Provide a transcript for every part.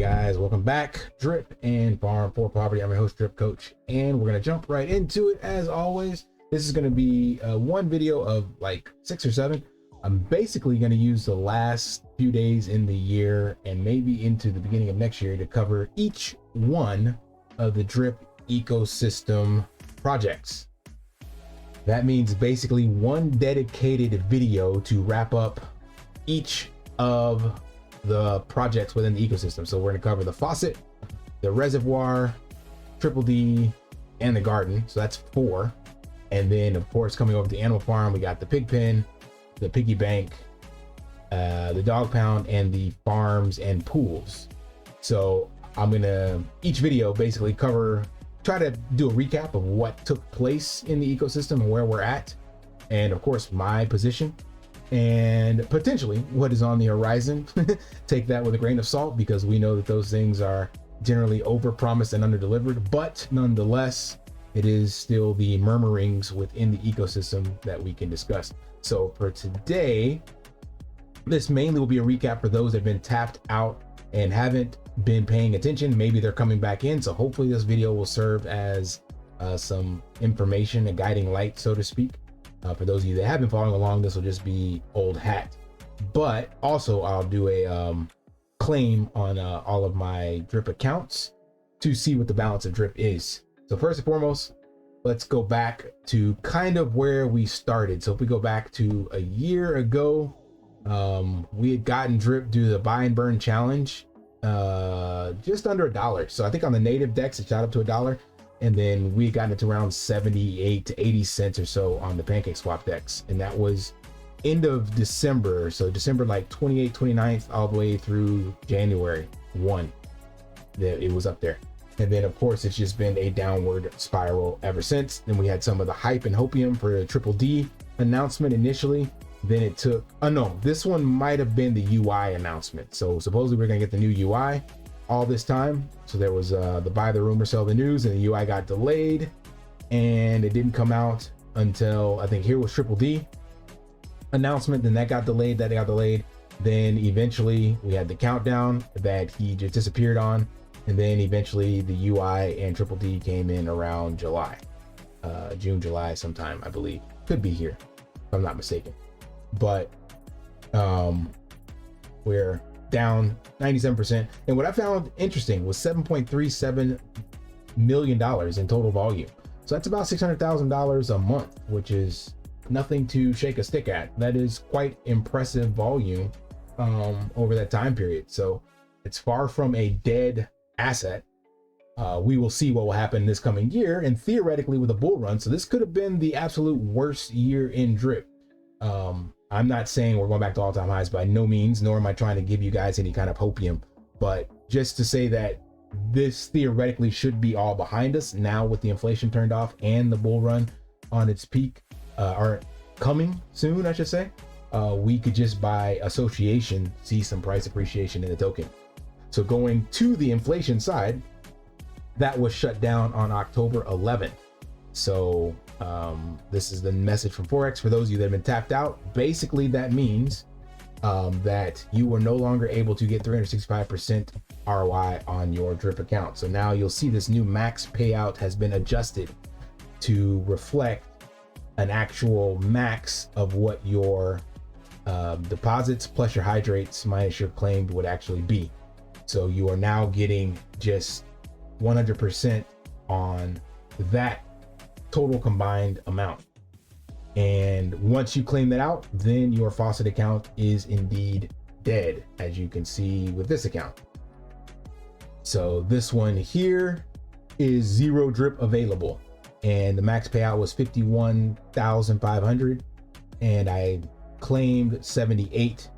guys, welcome back. Drip and Farm for Poverty. I'm your host, Drip Coach, and we're gonna jump right into it. As always, this is gonna be one video of like 6 or 7. I'm basically gonna use the last few days in the year and maybe into the beginning of next year to cover each one of the drip ecosystem projects. That means basically one dedicated video to wrap up each of the projects within the ecosystem. So we're going to cover the faucet, the reservoir, triple D, and the garden. So that's 4. And then of course, coming over to the animal farm, we got the pig pen, the piggy bank, the dog pound, and the farms and pools. So I'm gonna each video basically try to do a recap of what took place in the ecosystem and where we're at, and of course my position and potentially what is on the horizon. Take that with a grain of salt, because we know that those things are generally over-promised and under-delivered, but nonetheless, it is still the murmurings within the ecosystem that we can discuss. So for today, this mainly will be a recap for those that have been tapped out and haven't been paying attention. Maybe they're coming back in, so hopefully this video will serve as some information, a guiding light, so to speak. For those of you that have been following along, this will just be old hat. But also I'll do a claim on all of my drip accounts to see what the balance of drip is. So first and foremost, let's go back to kind of where we started. So if we go back to a year ago, we had gotten drip due to the buy and burn challenge, just under $1. So I think on the native decks it shot up to $1. And then we got it to around 78 to 80 cents or so on the pancake swap decks. And that was end of December. So December like 28th, 29th, all the way through January 1, that it was up there. And then of course, it's just been a downward spiral ever since. Then we had some of the hype and hopium for the triple D announcement initially. Then it took, oh no, this one might have been the UI announcement. So supposedly we're gonna get the new UI all this time. So there was the buy the rumor, sell the news, and the UI got delayed, and it didn't come out until I think here was triple D announcement. Then that got delayed, then eventually we had the countdown that he just disappeared on, and then eventually the UI and triple D came in around July, June, July sometime, I believe. Could be here if I'm not mistaken. But we're down 97%. And what I found interesting was $7.37 million in total volume. So that's about $600,000 a month, which is nothing to shake a stick at. That is quite impressive volume over that time period. So it's far from a dead asset. We will see what will happen this coming year, and theoretically with a bull run. So this could have been the absolute worst year in drip. I'm not saying we're going back to all-time highs by no means, nor am I trying to give you guys any kind of hopium, but just to say that this theoretically should be all behind us now with the inflation turned off and the bull run on its peak, or coming soon, I should say. We could just by association see some price appreciation in the token. So going to the inflation side, that was shut down on October 11th. So this is the message from Forex for those of you that have been tapped out. Basically, that means that you are no longer able to get 365% ROI on your drip account. So now you'll see this new max payout has been adjusted to reflect an actual max of what your deposits plus your hydrates minus your claimed would actually be. So you are now getting just 100% on that total combined amount. And once you claim that out, then your faucet account is indeed dead, as you can see with this account. So this one here is 0 drip available, and the max payout was 51,500, and I claimed 78,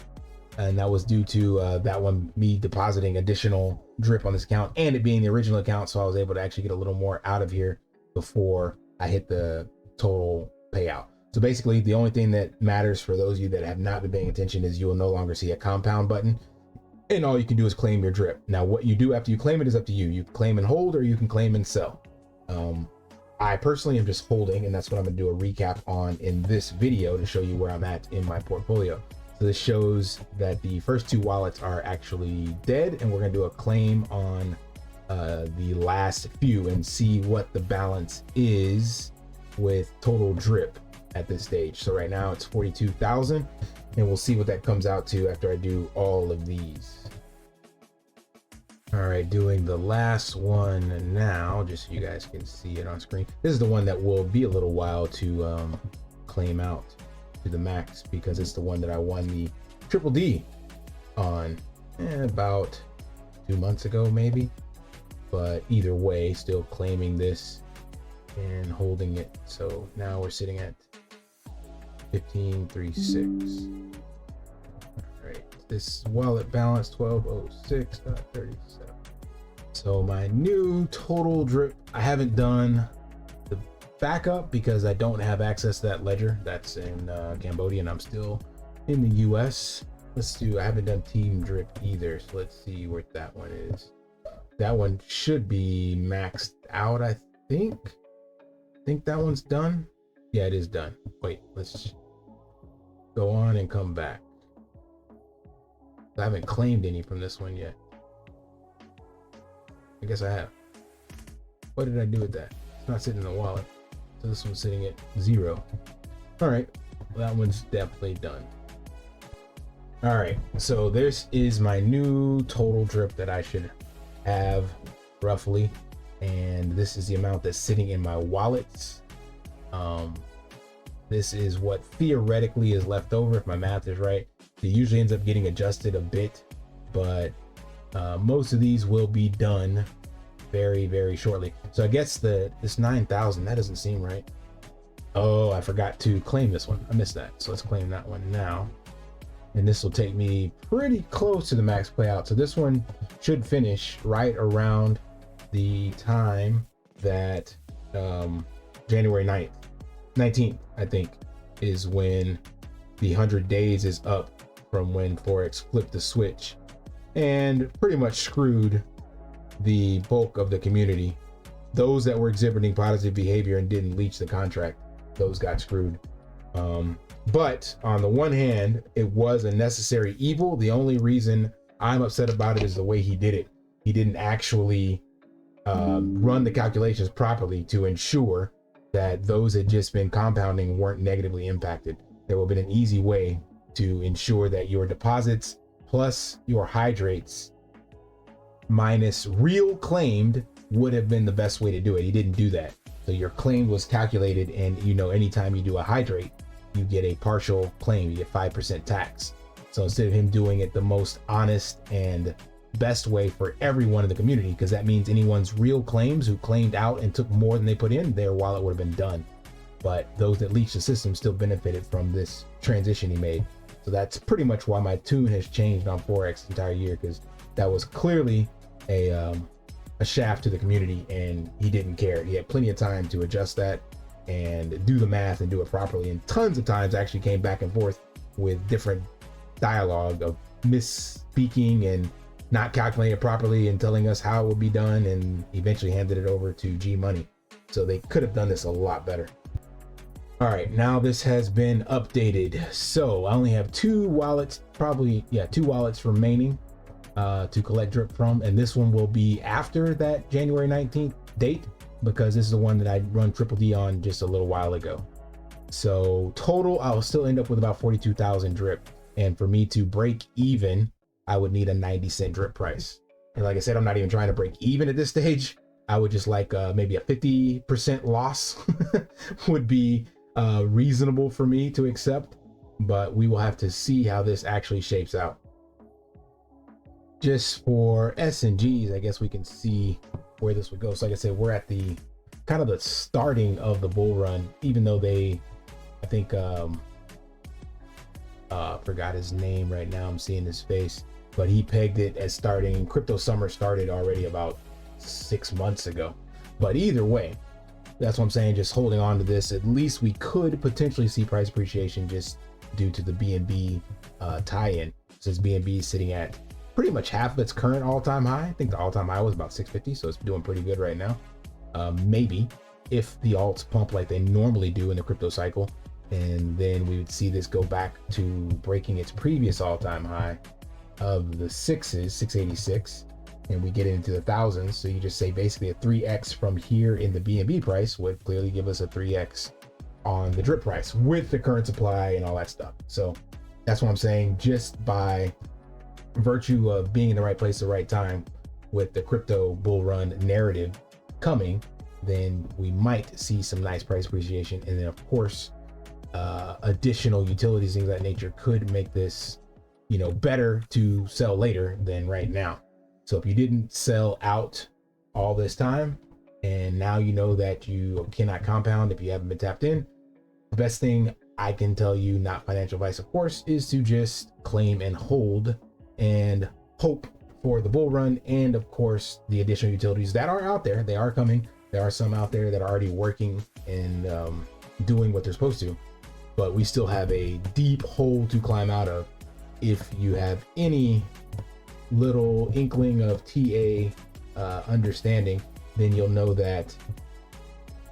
and that was due to that one me depositing additional drip on this account and it being the original account. So I was able to actually get a little more out of here before I hit the total payout. So basically the only thing that matters for those of you that have not been paying attention is you will no longer see a compound button, and all you can do is claim your drip. Now what you do after you claim it is up to you. You can claim and hold, or you can claim and sell. I personally am just holding, and that's what I'm gonna do a recap on in this video to show you where I'm at in my portfolio. So this shows that the first two wallets are actually dead, and we're gonna do a claim on the last few and see what the balance is with total drip at this stage. So right now it's 42,000, and we'll see what that comes out to after I do all of these. All right, doing the last one now, just so you guys can see it on screen. This is the one that will be a little while to claim out to the max, because it's the one that I won the triple D on about 2 months ago maybe. But either way, still claiming this and holding it. So now we're sitting at 1536. All right, this wallet balance 1206.37. So my new total drip, I haven't done the backup because I don't have access to that ledger. That's in Cambodia, and I'm still in the US. Let's do, I haven't done team drip either, so let's see where that one is. That one should be maxed out, I think. I think that one's done. Yeah, it is done. Wait, let's go on and come back. I haven't claimed any from this one yet. I guess I have. What did I do with that? It's not sitting in the wallet. So this one's sitting at 0. All right, well, that one's definitely done. All right, so this is my new total drip that I should have roughly, and this is the amount that's sitting in my wallets. This is what theoretically is left over if my math is right. It usually ends up getting adjusted a bit, but most of these will be done very, very shortly. So I guess this 9,000, that doesn't seem right. Oh, I forgot to claim this one. I missed that. So let's claim that one now. And this will take me pretty close to the max payout. So this one should finish right around the time that January 19th, I think, is when the 100 days is up from when Forex flipped the switch and pretty much screwed the bulk of the community. Those that were exhibiting positive behavior and didn't leach the contract, those got screwed. But on the one hand, it was a necessary evil. The only reason I'm upset about it is the way he did it. He didn't actually run the calculations properly to ensure that those that just been compounding weren't negatively impacted. There would have been an easy way to ensure that your deposits plus your hydrates minus real claimed would have been the best way to do it. He didn't do that. So your claim was calculated, and you know, anytime you do a hydrate, you get a partial claim, you get 5% tax. So instead of him doing it the most honest and best way for everyone in the community, because that means anyone's real claims who claimed out and took more than they put in, their wallet would have been done. But those that leached the system still benefited from this transition he made. So that's pretty much why my tune has changed on Forex the entire year, because that was clearly a shaft to the community, and he didn't care. He had plenty of time to adjust that and do the math and do it properly, and tons of times actually came back and forth with different dialogue of misspeaking and not calculating it properly and telling us how it would be done, and eventually handed it over to G Money. So they could have done this a lot better. All right, now this has been updated. So I only have 2 wallets, two wallets remaining to collect drip from, and this one will be after that January 19th date, because this is the one that I run triple D on just a little while ago. So total, I'll still end up with about 42,000 drip. And for me to break even, I would need a 90-cent drip price. And like I said, I'm not even trying to break even at this stage. I would just like maybe a 50% loss would be reasonable for me to accept. But we will have to see how this actually shapes out. Just for S and Gs, I guess we can see where this would go. So like I said, we're at the kind of the starting of the bull run, even though I think forgot his name right now. I'm seeing his face, but he pegged it as starting. Crypto summer started already about 6 months ago. But either way, that's what I'm saying. Just holding on to this, at least we could potentially see price appreciation just due to the BNB tie-in, since BNB is sitting at pretty much half of its current all-time high. I think the all-time high was about 650, so it's doing pretty good right now. Maybe if the alts pump like they normally do in the crypto cycle, And then we would see this go back to breaking its previous all-time high of the 686, and we get into the thousands. So you just say basically a 3x from here in the BNB price would clearly give us a 3x on the drip price with the current supply and all that stuff. So that's what I'm saying, just by virtue of being in the right place at the right time with the crypto bull run narrative coming, then we might see some nice price appreciation. And then of course, additional utilities, things of that nature could make this, you know, better to sell later than right now. So if you didn't sell out all this time, and now you know that you cannot compound if you haven't been tapped in, the best thing I can tell you, not financial advice of course, is to just claim and hold and hope for the bull run. And of course, the additional utilities that are out there, they are coming. There are some out there that are already working and doing what they're supposed to, but we still have a deep hole to climb out of. If you have any little inkling of TA understanding, then you'll know that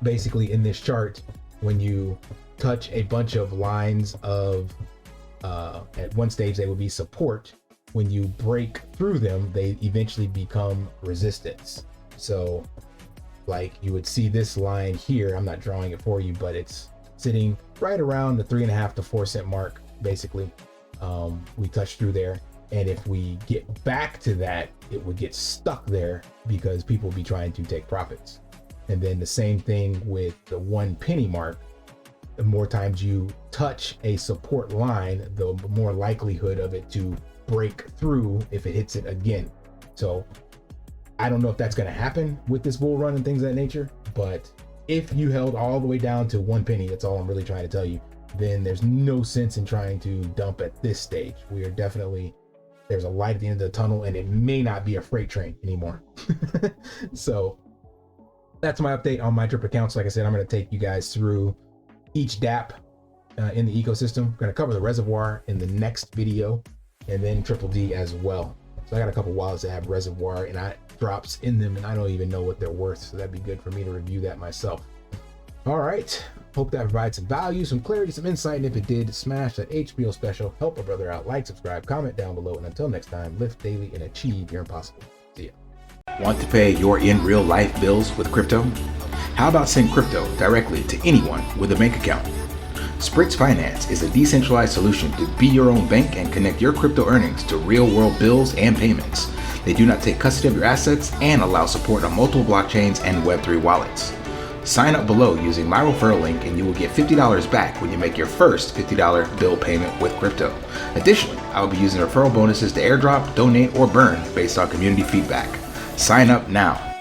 basically in this chart, when you touch a bunch of lines of at one stage they will be support, when you break through them they eventually become resistance. So like you would see this line here, I'm not drawing it for you, but it's sitting right around the 3.5 to 4 cent mark basically. We touched through there, and if we get back to that, it would get stuck there because people will be trying to take profits. And then the same thing with the 1 penny mark. The more times you touch a support line, the more likelihood of it to break through if it hits it again. So I don't know if that's going to happen with this bull run and things of that nature, but if you held all the way down to 1 penny, that's all I'm really trying to tell you, then there's no sense in trying to dump at this stage. We are definitely, there's a light at the end of the tunnel, and it may not be a freight train anymore. So that's my update on my drip accounts. Like I said, I'm going to take you guys through each DApp in the ecosystem. I'm going to cover the reservoir in the next video, and then Triple D as well. So I got a couple wallets that have reservoir and drops in them, and I don't even know what they're worth. So that'd be good for me to review that myself. All right. Hope that provides some value, some clarity, some insight. And if it did, smash that HBO special. Help a brother out. Like, subscribe, comment down below. And until next time, lift daily and achieve your impossible. See ya. Want to pay your in real life bills with crypto? How about send crypto directly to anyone with a bank account? SPRITZ Finance is a decentralized solution to be your own bank and connect your crypto earnings to real world bills and payments. They do not take custody of your assets and allow support on multiple blockchains and Web3 wallets. Sign up below using my referral link and you will get $50 back when you make your first $50 bill payment with crypto. Additionally, I will be using referral bonuses to airdrop, donate, or burn based on community feedback. Sign up now.